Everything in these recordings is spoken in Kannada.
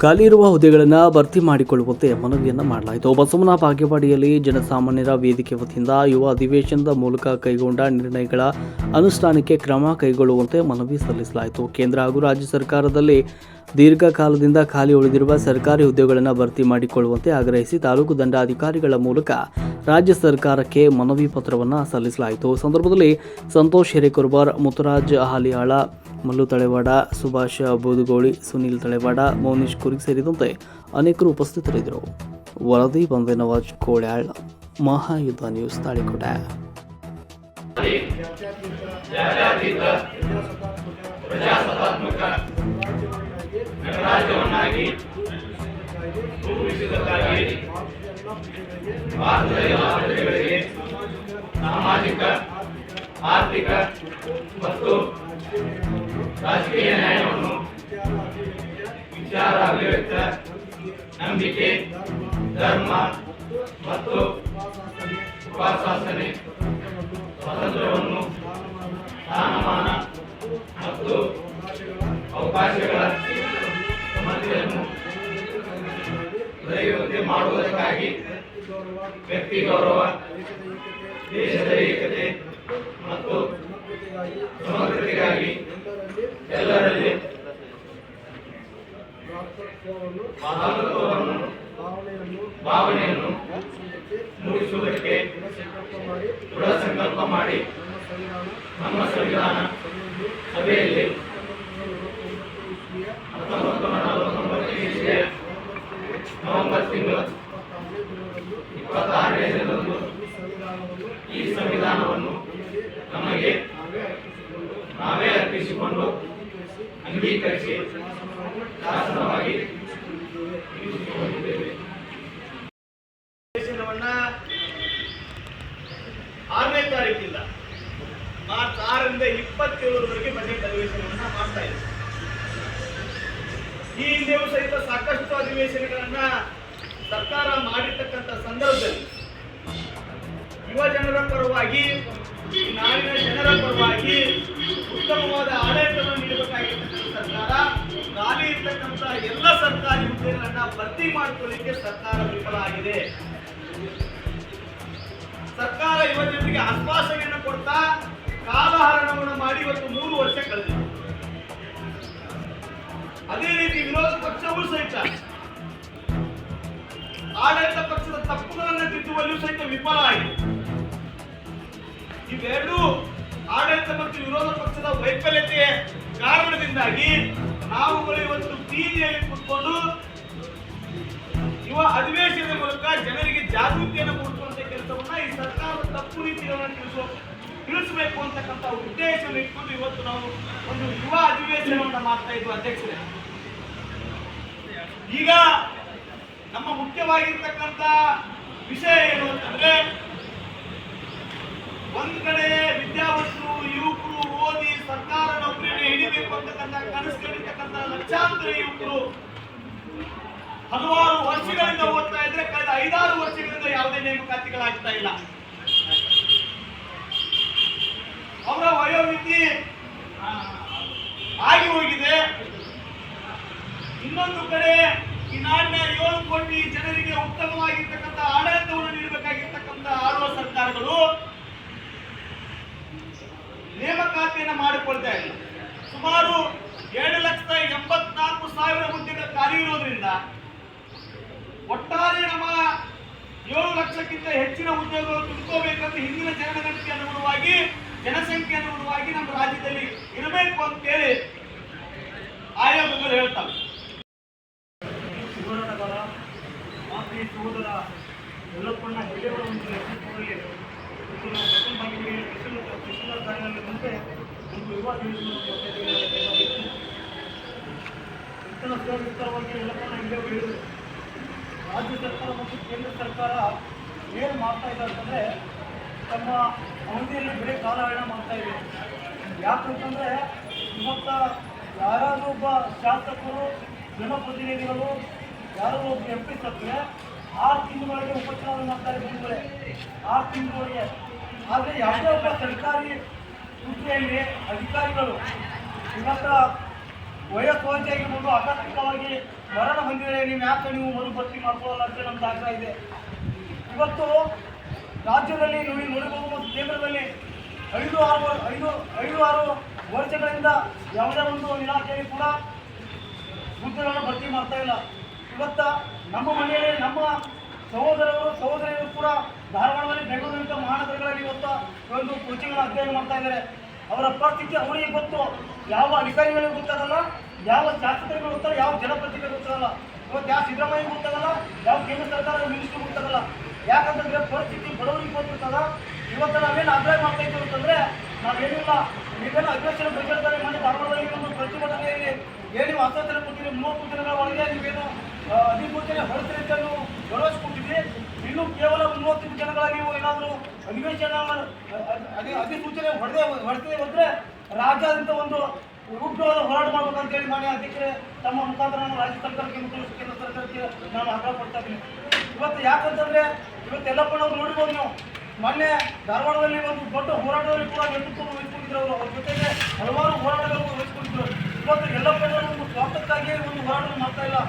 ಖಾಲಿ ಇರುವ ಹುದ್ದೆಗಳನ್ನು ಭರ್ತಿ ಮಾಡಿಕೊಳ್ಳುವಂತೆ ಮನವಿಯನ್ನು ಮಾಡಲಾಯಿತು. ಬಸವನ ಬಾಗೇವಾಡಿಯಲ್ಲಿ ಜನಸಾಮಾನ್ಯರ ವೇದಿಕೆ ವತಿಯಿಂದ ಯುವ ಅಧಿವೇಶನದ ಮೂಲಕ ಕೈಗೊಂಡ ನಿರ್ಣಯಗಳ ಅನುಷ್ಠಾನಕ್ಕೆ ಕ್ರಮ ಕೈಗೊಳ್ಳುವಂತೆ ಮನವಿ ಸಲ್ಲಿಸಲಾಯಿತು. ಕೇಂದ್ರ ಹಾಗೂ ರಾಜ್ಯ ಸರ್ಕಾರದಲ್ಲಿ ದೀರ್ಘಕಾಲದಿಂದ ಖಾಲಿ ಉಳಿದಿರುವ ಸರ್ಕಾರಿ ಹುದ್ದೆಗಳನ್ನು ಭರ್ತಿ ಮಾಡಿಕೊಳ್ಳುವಂತೆ ಆಗ್ರಹಿಸಿ ತಾಲೂಕು ದಂಡಾಧಿಕಾರಿಗಳ ಮೂಲಕ ರಾಜ್ಯ ಸರ್ಕಾರಕ್ಕೆ ಮನವಿ ಪತ್ರವನ್ನು ಸಲ್ಲಿಸಲಾಯಿತು. ಸಂದರ್ಭದಲ್ಲಿ ಸಂತೋಷ್ ಹಿರೇಕುರ್ಬಾರ್, ಮುತ್ತುರಾಜ್ ಹಾಲಿಯಾಳ, ಮಲ್ಲು ತಳೆವಾಡ, ಸುಭಾಷ್ ಬೂದುಗೋಳಿ, ಸುನೀಲ್ ತಳೆವಾಡ, ಮೌನೀಶ್ ಕುರಿಕ್ ಸೇರಿದಂತೆ ಅನೇಕರು ಉಪಸ್ಥಿತರಿದ್ದರು. ವರದಿ ಬಂದೆ ನವಾಜ್ ಕೋಳ್ಯಾಳ್, ಮಹಾಯುದ್ಧ ನ್ಯೂಸ್, ತಾಳಿಕೋಟೆ. ಗಣರಾಜ್ಯವನ್ನಾಗಿ ರೂಪಿಸುವುದಕ್ಕಾಗಿ ಭಾರತದ ಎಲ್ಲ ಪ್ರಜೆಗಳಿಗೆ ಸಾಮಾಜಿಕ, ಆರ್ಥಿಕ ಮತ್ತು ರಾಜಕೀಯ ನ್ಯಾಯವನ್ನು ವಿಚಾರ, ಅಭಿವ್ಯಕ್ತ, ನಂಬಿಕೆ, ಧರ್ಮ ಮತ್ತು ಉಪಾಸನೆ ಸ್ವಾತಂತ್ರ್ಯವನ್ನು, ಸ್ಥಾನಮಾನ ಮತ್ತು ಅವಕಾಶಗಳ ಸಮತೆಯನ್ನು ದೊರೆಯುವಂತೆ ಮಾಡುವುದಕ್ಕಾಗಿ ವ್ಯಕ್ತಿ ಗೌರವ, ದೇಶದ ಏಕತೆ ಮತ್ತು ಸಮಗ್ರತೆಗಾಗಿ ಎಲ್ಲರಲ್ಲಿ ಮಾತೃತ್ವವನ್ನು, ಭಾವನೆಯನ್ನು ಮೂಡಿಸುವುದಕ್ಕೆ ದೃಢ ಸಂಕಲ್ಪ ಮಾಡಿ ನಮ್ಮ ಸಂವಿಧಾನ ಸಭೆಯಲ್ಲಿ 1949 ನವೆಂಬರ್ ತಿಂಗಳ 26ನೇ ದಿನದಂದು ಈ ಸಂವಿಧಾನವನ್ನು ನಮಗೆ ನಾವೇ ಅರ್ಪಿಸಿಕೊಂಡು ಅಂಗೀಕರಿಸಿ ಶಾಸನವಾಗಿ ಇರಿಸಿಕೊಂಡಿದ್ದೇವೆ. 6ನೇ ತಾರೀಕಿಂದ ಮಾರ್ಚ್ 6ರಿಂದ 27ರವರೆಗೆ ಬಜೆಟ್ ಅಧಿವೇಶನವನ್ನು ಮಾಡ್ತಾ ಇದ್ದೀವಿ. ಈ ಹಿಂದೆಯೂ ಸಹಿತ ಸಾಕಷ್ಟು ಅಧಿವೇಶನಗಳನ್ನ ಸರ್ಕಾರ ಮಾಡಿರ್ತಕ್ಕಂಥ ಸಂದರ್ಭದಲ್ಲಿ ಯುವ ಜನರ ಪರವಾಗಿ, ನಾಡಿನ ಜನರ ಪರವಾಗಿ ಉತ್ತಮವಾದ ಆಡಳಿತವನ್ನು ನೀಡಬೇಕಾಗಿರ್ತಕ್ಕಂಥ ಸರ್ಕಾರ ಖಾಲಿ ಇರ್ತಕ್ಕಂಥ ಎಲ್ಲ ಸರ್ಕಾರಿ ಹುದ್ದೆಗಳನ್ನ ಭರ್ತಿ ಮಾಡಿಕೊಳ್ಳಲಿಕ್ಕೆ ಸರ್ಕಾರ ವಿಫಲ ಆಗಿದೆ. ಸರ್ಕಾರ ಯುವ ಜನರಿಗೆ ಆಶ್ವಾಸನೆಯನ್ನು ಕೊಡ್ತಾ ಕಾಲಹರಣವನ್ನು ಮಾಡಿ ಇವತ್ತು 3 ವರ್ಷ ಕಳೆದಿದೆ. ಅದೇ ರೀತಿ ವಿರೋಧ ಪಕ್ಷವೂ ಸಹಿತ ಆಡಳಿತ ಪಕ್ಷದ ತಪ್ಪುಗಳನ್ನು ತಿದ್ದುವಲ್ಲಿಯೂ ಸಹಿತ ವಿಫಲ ಆಗಿದೆ. ಇವೆರಡೂ ಆಡಳಿತ ಮತ್ತು ವಿರೋಧ ಪಕ್ಷದ ವೈಫಲ್ಯತೆಯ ಕಾರಣದಿಂದಾಗಿ ನಾವುಗಳು ಇವತ್ತು ಬೀದಿಯಲ್ಲಿ ಕೂತ್ಕೊಂಡು ಯುವ ಅಧಿವೇಶನದ ಮೂಲಕ ಜನರಿಗೆ ಜಾಗೃತಿಯನ್ನು ಮೂಡಿಸುವಂತ ಕೆಲಸವನ್ನ ಈ ಸರ್ಕಾರದ ತಪ್ಪು ನೀತಿಗಳನ್ನು ತಿಳಿಸಬೇಕು ಅಂತಕ್ಕಂಥ ಉದ್ದೇಶವನ್ನು ಇಟ್ಕೊಂಡು ಇವತ್ತು ನಾವು ಒಂದು ಯುವ ಅಧಿವೇಶನವನ್ನು ಮಾಡ್ತಾ ಇದ್ವಿ ಅಧ್ಯಕ್ಷರೇ. ಈಗ ನಮ್ಮ ಮುಖ್ಯವಾಗಿರ್ತಕ್ಕಂಥ ವಿಷಯ ಏನು ಅಂತಂದ್ರೆ, ಒಂದ್ ಕಡೆ ವಿದ್ಯಾವಂತರು, ಯುವಕರು ಓದಿ ಸರ್ಕಾರ ನೌಕರಿಯನ್ನು ಹಿಡಿಬೇಕು ಅಂತಕ್ಕಂಥ ಕನಸುಗಳಿರ್ತಕ್ಕಂಥ ಲಕ್ಷಾಂತರ ಯುವಕರು ಹಲವಾರು ವರ್ಷಗಳಿಂದ ಓದ್ತಾ ಇದ್ರೆ ಕಳೆದ 5-6 ವರ್ಷಗಳಿಂದ ಯಾವುದೇ ನೇಮಕಾತಿಗಳಾಗ್ತಾ ಇಲ್ಲ. ಅವರ ವಯೋಮಿತಿ ಆಗಿ ಹೋಗಿದೆ. ಇನ್ನೊಂದು ಕಡೆ ಈ ನಾಡಿನ 7 ಕೋಟಿ ಜನರಿಗೆ ಉತ್ತಮವಾಗಿರ್ತಕ್ಕಂಥ ಆಡಳಿತವನ್ನು ನೀಡಬೇಕಾಗಿರ್ತಕ್ಕಂಥ ಆಳುವ ಸರ್ಕಾರಗಳು ನೇಮಕಾತಿಯನ್ನು ಮಾಡಿಕೊಳ್ತಾ ಇಲ್ಲ. ಸುಮಾರು 7,84,000 ಹುದ್ದೆಗಳ ಖಾಲಿ ಇರೋದ್ರಿಂದ ಒಟ್ಟಾರೆ ನಮ್ಮ 7 ಲಕ್ಷಕ್ಕಿಂತ ಹೆಚ್ಚಿನ ಹುದ್ದೆಗಳು ತುಂಬಿಕೋಬೇಕಂತ ಹಿಂದಿನ ಜನಗಣತಿಗೆ ಅನುಗುಣವಾಗಿ, ಜನಸಂಖ್ಯೆ ಅನುಗುಣವಾಗಿ ನಮ್ಮ ರಾಜ್ಯದಲ್ಲಿ ಇರಬೇಕು ಅಂತೇಳಿ ಆಯೋಗಗಳು ಹೇಳ್ತವೆ. ಹೋರಾಟಗಾರ ಮಾತೃ ಸಹೋದರ ಯಲ್ಲಪ್ಪಣ್ಣ ಹೆಗಡೆಯವರ ಒಂದು ನೇತೃತ್ವದಲ್ಲಿ ಕಾರ್ಯದಲ್ಲಿ ಮುಂದೆ ಒಂದು ಯುವ ವಿಸ್ತಾರವಾಗಿ ಯಲ್ಲಪ್ಪಣ್ಣ ಹೆಗಡೆಯವರು ಹೇಳಿದರು. ರಾಜ್ಯ ಸರ್ಕಾರ ಮತ್ತು ಕೇಂದ್ರ ಸರ್ಕಾರ ಏನು ಮಾಡ್ತಾ ಇದೆ ಅಂತಂದರೆ ತಮ್ಮ ಅವಧಿಯಲ್ಲಿ ಬರೀ ಕಾಲಹರಣ ಮಾಡ್ತಾ ಇದೆ. ಯಾಕಂತಂದರೆ ಇವತ್ತು ಯಾರಾದರೂ ಒಬ್ಬ ಶಾಸಕರು, ಜನಪ್ರತಿನಿಧಿಗಳು, ಯಾರೋ ಒಬ್ಬ MP ಸತ್ತರೆ 6 ತಿಂಗಳೊಳಗೆ ಉಪಚುನಾವಣೆ ಮಾಡ್ತಾರೆ. ಬಂದರೆ 6 ತಿಂಗಳೊಳಗೆ. ಆದರೆ ಯಾವುದೇ ಒಬ್ಬ ಸರ್ಕಾರಿ ಹುದ್ದೆಯಲ್ಲಿ ಅಧಿಕಾರಿಗಳು ಇವತ್ತು ವಯೋಸಹಜ ಆಗಿರ್ಬೋದು, ಆಕಸ್ಮಿಕವಾಗಿ ಮರಣ ಹೊಂದಿದರೆ ನೀವು ಯಾಕೆ ನೀವು ಮರುಭರ್ತಿ ಮಾಡ್ಕೊಳ್ಳಲ್ಲ ಅಂತ ನಮ್ದು ಆಗ್ರಹ ಇದೆ. ಇವತ್ತು ರಾಜ್ಯದಲ್ಲಿ ನೀವು ನೋಡಬಹುದು ಮತ್ತು ಕೇಂದ್ರದಲ್ಲಿ 5-6 ವರ್ಷಗಳಿಂದ ಯಾವುದೇ ಒಂದು ಇಲಾಖೆಯಲ್ಲಿ ಕೂಡ ಹುದ್ದೆಗಳನ್ನು ಭರ್ತಿ ಮಾಡ್ತಾ ಇಲ್ಲ. ಇವತ್ತು ನಮ್ಮ ಮನೆಯಲ್ಲಿ ನಮ್ಮ ಸಹೋದರಿಯರು ಕೂಡ ಧಾರವಾಡದಲ್ಲಿ, ಬೆಂಗಳೂರಿನ ಮಹಾನಗರಗಳಲ್ಲಿ ಇವತ್ತು ಒಂದು ಕೋಚಿಂಗ್ನ ಅಧ್ಯಯನ ಮಾಡ್ತಾ ಇದ್ದಾರೆ. ಅವರ ಪರಿಸ್ಥಿತಿ ಅವರಿಗೆ ಗೊತ್ತು, ಯಾವ ಅಧಿಕಾರಿಗಳಿಗೆ ಗೊತ್ತಾಗಲ್ಲ, ಯಾವ ಶಾಸಕರಿಗೆ ಗೊತ್ತಾಗಲ್ಲ, ಯಾವ ಜನಪ್ರತಿನಿಧಿಗಳಿಗೆ ಗೊತ್ತಾಗಲ್ಲ, ಇವತ್ತು ಯಾವ ಸಿದ್ದರಾಮಯ್ಯ ಗೊತ್ತಾಗಲ್ಲ, ಯಾವ ಕೇಂದ್ರ ಸರ್ಕಾರದ ಮಿನಿಸ್ಟ್ರಿಗೆ ಗೊತ್ತಾಗಲ್ಲ. ಯಾಕಂತಂದ್ರೆ ಪರಿಸ್ಥಿತಿ ಬಡವರಿಗೆ ಗೊತ್ತಿರ್ತದ. ಇವತ್ತು ನಾವೇನು ಆಗ್ರಹ ಮಾಡ್ತಾ ಇದ್ದೀವಿ ಅಂತಂದ್ರೆ, ನಾವೇನಿಲ್ಲ, ನೀವೇನು ಅಧಿವೇಶನ ಬಜೆಟ್ನಲ್ಲಿ ಮಾಡಿ ಧಾರವಾಡದಲ್ಲಿ ಒಂದು ಪ್ರತಿಭಟನೆಯಲ್ಲಿ ಏನು ಆಶ್ವಾಸನೆ ಕೊಟ್ಟಿದ್ದೀರಿ, 30 ದಿನಗಳ ಒಳಗೆ ನೀವೇನು ಅಧಿಸೂಚನೆ ಹೊರಡ್ತೀರಿ ಅಂತ ನೀವು ಭರವಸೆ ಕೊಟ್ಟಿದ್ರಿ. ಇನ್ನೂ ಕೇವಲ 30 ದಿನಗಳಲ್ಲಿ ನೀವು ಏನಾದರೂ ಅಧಿಸೂಚನೆ ಹೊರಡ್ತೀವಿ ಅಂದರೆ ರಾಜ್ಯಾದ್ಯಂತ ಒಂದು ಉಗ್ರವಾದ ಹೋರಾಟ ಮಾಡ್ಬೇಕಂತೇಳಿ ಮಾನ್ಯ ಅಧ್ಯಕ್ಷರೇ ತಮ್ಮ ಮುಖಾಂತರ ನಾನು ರಾಜ್ಯ ಸರ್ಕಾರಕ್ಕೆ ಮತ್ತು ಕೇಂದ್ರ ಸರ್ಕಾರಕ್ಕೆ ನಾನು ಆಗ್ರಹ ಪಡ್ತಾ ಇದ್ದೀನಿ. ಇವತ್ತು ಯಾಕಂತಂದರೆ ಇವತ್ತು ಯಲ್ಲಪ್ಪನವ್ರು ನೋಡಿರ್ಬೋದು ನೀವು, ಮೊನ್ನೆ ಧಾರವಾಡದಲ್ಲಿ ಒಂದು ದೊಡ್ಡ ಹೋರಾಟದಲ್ಲಿ ಕೂಡ ನೇತೃತ್ವ ವಹಿಸ್ಕೊಂಡಿದ್ರು. ಅವರು ಅವ್ರ ಜೊತೆಗೆ ಹಲವಾರು ಹೋರಾಟಗಳನ್ನು ವಹಿಸ್ಕೊಂಡಿದ್ರು. ಇವತ್ತು ಯಲ್ಲಪ್ಪನವರು ಒಂದು ಸ್ವಾರ್ಥಕ್ಕಾಗಿ ಒಂದು ಹೋರಾಟ ಮಾಡ್ತಾ ಇಲ್ಲ.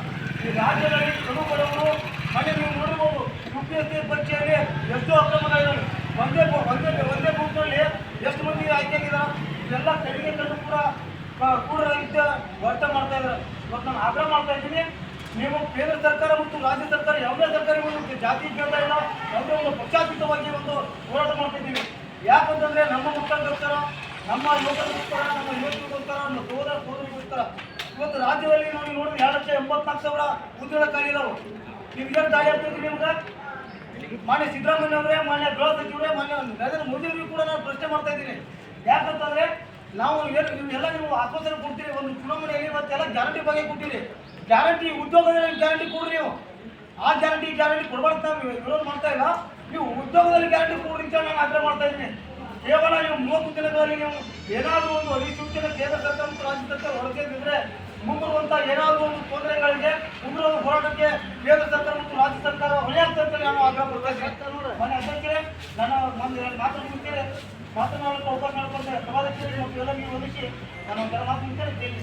ಈ ರಾಜ್ಯದಲ್ಲಿ ಕಡು ಬಡವರು ಮೊನ್ನೆ ನೀವು ನೋಡಿರ್ಬೋದು, UPSC ಪರೀಕ್ಷೆಯಲ್ಲಿ ಎಷ್ಟೋ ಅಕ್ರಮಗಳಿದ್ದಾವೆ. ಒಂದೇ ಬೂತ್ನಲ್ಲಿ ಎಷ್ಟು ಮಂದಿ ಆಯ್ಕೆಯಾಗಿದ್ದಾರೆ. ಇವೆಲ್ಲ ತೆರಿಗೆ ಕಣ್ಣು ಕೂಡ ರಹಿತ ವರ್ತ ಮಾಡ್ತಾ ಇದ್ದಾರೆ. ಇವತ್ತು ನಾನು ಆಗ್ರಹ ಮಾಡ್ತಾ ಇದ್ದೀನಿ, ನೀವು ಕೇಂದ್ರ ಸರ್ಕಾರ ಮತ್ತು ರಾಜ್ಯ ಸರ್ಕಾರ ಯಾವುದೇ ಸರ್ಕಾರಿ ಒಂದು ಜಾತಿ ಭೇದ ಇಲ್ಲ, ಯಾವುದೇ ಒಂದು ಪಕ್ಷಾತೀತವಾಗಿ ಒಂದು ಹೋರಾಟ ಮಾಡ್ತಾ ಇದ್ದೀವಿ. ಯಾಕಂತಂದರೆ ನಮ್ಮ ಮಕ್ಕಳಿಗೋಸ್ಕರ, ನಮ್ಮ ಯುವಕರಿಗೋಸ್ಕರ, ನಮ್ಮ ಯುವಕರಿಗೋಸ್ಕರ, ನಮ್ಮ ಸೋದರಿಗೋಸ್ಕರ. ಇವತ್ತು ರಾಜ್ಯದಲ್ಲಿ ನಾವು ನೋಡಿದ್ರೆ 2,84,000 ಹುದ್ದೆಗಳ ಖಾಲಿ ಇದಾವೆ. ನೀವು ಏನು ದಾಳಿ ಆಗ್ತಿದ್ದೀವಿ ನಿಮ್ಗೆ? ಮಾನ್ಯ ಸಿದ್ದರಾಮಯ್ಯ ಅವರೇ, ಮಾನ್ಯ ಗೃಹ ಸಚಿವರೇ, ಮಾನ್ಯ ನರೇಂದ್ರ ಮೋದಿ ಅವರಿಗೆ ಕೂಡ ನಾನು ಪ್ರಶ್ನೆ ಮಾಡ್ತಾ ಇದ್ದೀನಿ. ಯಾಕಂತಂದರೆ ನಾವು ನೀವೆಲ್ಲ ನೀವು ಆಶ್ವಾಸನೆ ಕೊಡ್ತೀರಿ, ಒಂದು ಚುನಾವಣೆಯಲ್ಲಿ ಇವತ್ತೆಲ್ಲ ಗ್ಯಾರಂಟಿ ಬಗ್ಗೆ ಕೊಟ್ಟಿರಿ. ಗ್ಯಾರಂಟಿ ಉದ್ಯೋಗದಲ್ಲಿ ಗ್ಯಾರಂಟಿ ಕೊಡ್ರಿ. ನೀವು ಆ ಗ್ಯಾರಂಟಿ ಕೊಡಬಾರ್ದು, ನಾವು ವಿರೋಧ ಮಾಡ್ತಾ ಇಲ್ಲ. ನೀವು ಉದ್ಯೋಗದಲ್ಲಿ ಗ್ಯಾರಂಟಿ ಕೊಡ್ರಿ ಅಂತ ನಾನು ಆಗ್ರಹ ಮಾಡ್ತಾ ಇದ್ದೀನಿ. ಕೇವಲ ನೀವು 30 ದಿನಗಳಲ್ಲಿ ನೀವು ಏನಾದರೂ ಒಂದು ಅಧಿಸೂಚನೆ ಕೇಂದ್ರ ಸರ್ಕಾರ ಮತ್ತು ರಾಜ್ಯ ಸರ್ಕಾರ ಹೊರಡಿಸಿದ್ರೆ ಮುಂಬರುವಂಥ ಏನಾದರೂ ಒಂದು ತೊಂದರೆಗಳಿಗೆ ಉಗ್ರವಾದ ಹೋರಾಟಕ್ಕೆ ಕೇಂದ್ರ ಸರ್ಕಾರ ಮತ್ತು ರಾಜ್ಯ ಸರ್ಕಾರ ಹೊಣೆಯಾಗ್ತದೆ ಅಂತ ನಾನು ಆಗ್ರಹ ಪಡ್ತಾ ಇದ್ದೀನಿ. ಮನೆ ಅಧ್ಯಕ್ಷರೇ, ನಾನು ಮಾತನಾಡುತ್ತೇನೆ, ಮಾತನಾಡಲು ಅವಕಾಶ ಮಾಡಿಕೊಂಡೆ ಸಭಾಧ್ಯಕ್ಷರಿಗೆ ಮತ್ತು ಎಲ್ಲ ನೀವು ಒದಗಿಸಿ ನಾನು ಒಂದೆಲ್ಲ ಮಾತು ಮುಗಿಸ್ತೇನೆ.